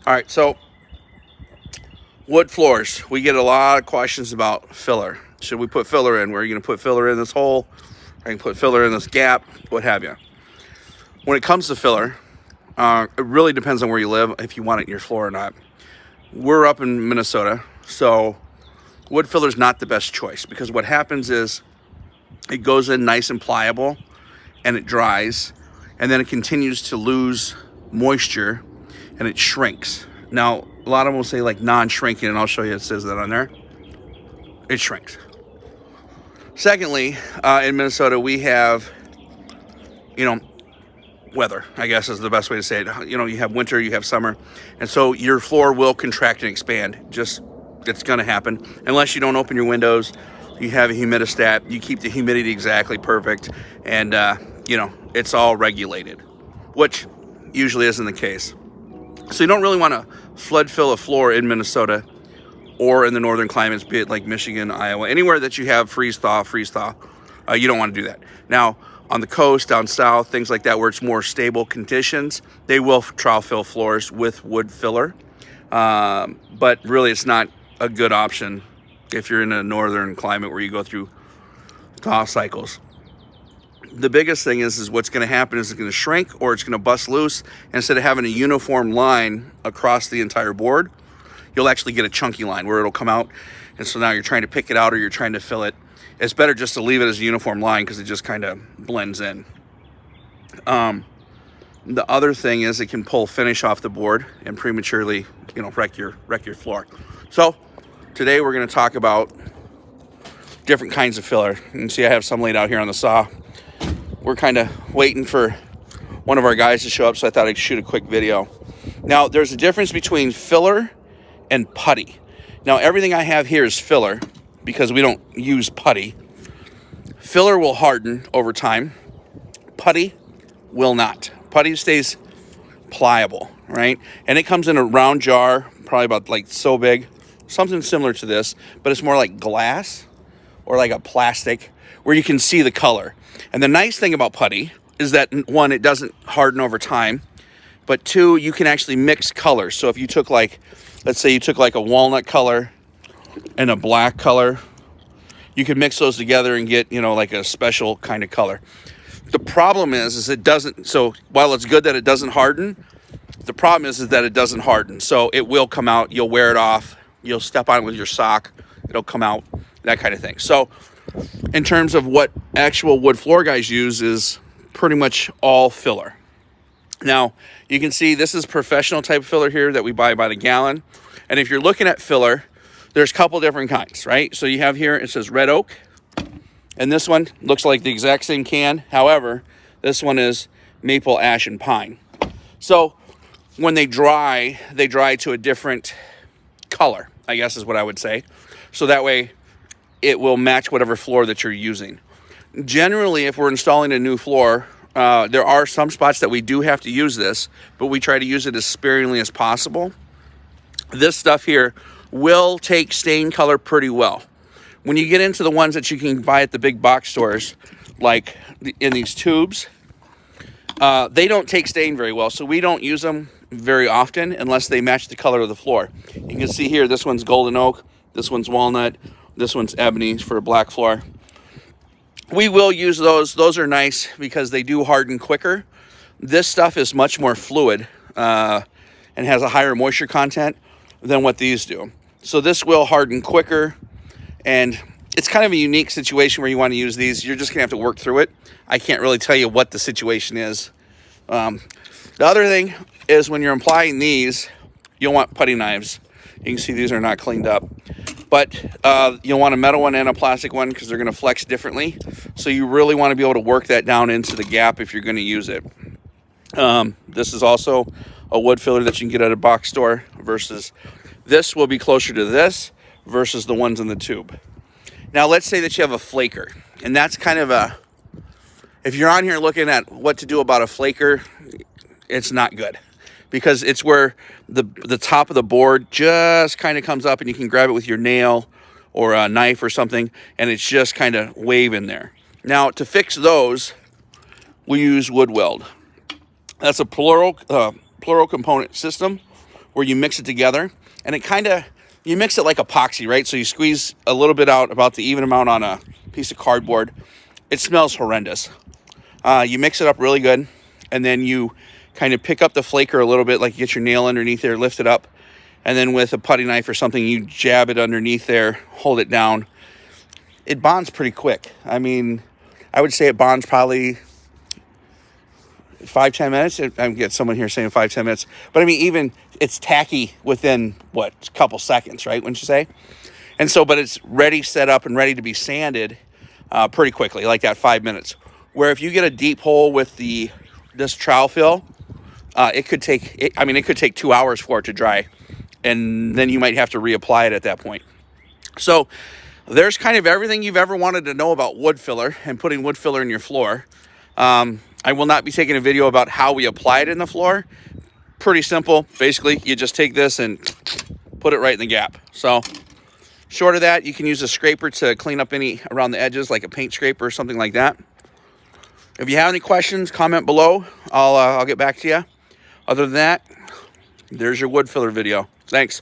All right, so wood floors. We get a lot of questions about filler. Should we put filler in? Where are you going to put filler in this hole? I can put filler in this gap, what have you. When it comes to filler, it really depends on where you live, if you want it in your floor or not. We're up in Minnesota, so wood filler is not the best choice because what happens is it goes in nice and pliable and it dries and then it continues to lose moisture and it shrinks. Now, a lot of them will say like non-shrinking, and I'll show you it says that on there. It shrinks. Secondly, in Minnesota, we have, weather, I guess is the best way to say it. You have winter, you have summer, and so your floor will contract and expand. It's going to happen unless you don't open your windows. You have a humidistat, you keep the humidity exactly perfect, and it's all regulated, which usually isn't the case. So you don't really want to flood fill a floor in Minnesota or in the northern climates, be it like Michigan, Iowa, anywhere that you have freeze thaw. You don't want to do that. Now, on the coast, down south, things like that, where it's more stable conditions, they will trial fill floors with wood filler. But really, it's not a good option if you're in a northern climate where you go through thaw cycles. The biggest thing is what's going to happen is it's going to shrink or it's going to bust loose. And instead of having a uniform line across the entire board, you'll actually get a chunky line where it'll come out. And so now you're trying to pick it out or you're trying to fill it. It's better just to leave it as a uniform line because it just kind of blends in. The other thing is it can pull finish off the board and prematurely, wreck your floor. So today we're going to talk about different kinds of filler. You can see I have some laid out here on the saw. We're kind of waiting for one of our guys to show up, so I thought I'd shoot a quick video. Now, there's a difference between filler and putty. Now, everything I have here is filler because we don't use putty. Filler will harden over time. Putty will not. Putty stays pliable, right? And it comes in a round jar, probably about like so big, something similar to this, but it's more like glass or like a plastic where you can see the color. And the nice thing about putty is that, one, it doesn't harden over time, but two, you can actually mix colors. So if you took let's say you took like a walnut color and a black color, you can mix those together and get, like a special kind of color. The problem is it doesn't, so while it's good that it doesn't harden, the problem is that it doesn't harden. So it will come out, you'll wear it off, you'll step on it with your sock, it'll come out, that kind of thing. So in terms of what actual wood floor guys use is pretty much all filler. Now, you can see this is professional type filler here that we buy by the gallon. And if you're looking at filler, there's a couple different kinds, right? So you have here, it says red oak. And this one looks like the exact same can. However, this one is maple, ash, and pine. So when they dry to a different color, I guess is what I would say. So that way it will match whatever floor that you're using. Generally, if we're installing a new floor, there are some spots that we do have to use this, but we try to use it as sparingly as possible. This stuff here will take stain color pretty well. When you get into the ones that you can buy at the big box stores, like in these tubes, they don't take stain very well, so we don't use them very often unless they match the color of the floor. You can see here, this one's golden oak, this one's walnut, this one's ebony for a black floor. We will use those. Those are nice because they do harden quicker. This stuff is much more fluid and has a higher moisture content than what these do. So this will harden quicker, and it's kind of a unique situation where you want to use these. You're just going to have to work through it. I can't really tell you what the situation is. The other thing is when you're applying these, you'll want putty knives. You can see these are not cleaned up. But you'll want a metal one and a plastic one because they're going to flex differently. So you really want to be able to work that down into the gap if you're going to use it. This is also a wood filler that you can get at a box store versus this will be closer to this versus the ones in the tube. Now, let's say that you have a flaker, and that's kind of if you're on here looking at what to do about a flaker, it's not good because it's where the top of the board just kind of comes up and you can grab it with your nail or a knife or something, and it's just kind of waving there. Now, to fix those, we use wood weld. That's a plural component system where you mix it together, and it kind of, you mix it like epoxy, right? So you squeeze a little bit out, about the even amount on a piece of cardboard. It smells horrendous. You mix it up really good, and then you kind of pick up the flaker a little bit, like you get your nail underneath there, lift it up, and then with a putty knife or something, you jab it underneath there, hold it down. It bonds pretty quick. I mean, I would say it bonds probably 5-10 minutes. I get someone here saying 5-10 minutes, but I mean, even it's tacky within what, a couple seconds, right? Wouldn't you say? And so, but it's ready, set up, and ready to be sanded pretty quickly, like that 5 minutes. Where if you get a deep hole with this trowel fill, it could take 2 hours for it to dry, and then you might have to reapply it at that point. So there's kind of everything you've ever wanted to know about wood filler and putting wood filler in your floor. I will not be taking a video about how we apply it in the floor. Pretty simple. Basically, you just take this and put it right in the gap. So short of that, you can use a scraper to clean up any around the edges, like a paint scraper or something like that. If you have any questions, comment below. I'll get back to you. Other than that, there's your wood filler video. Thanks.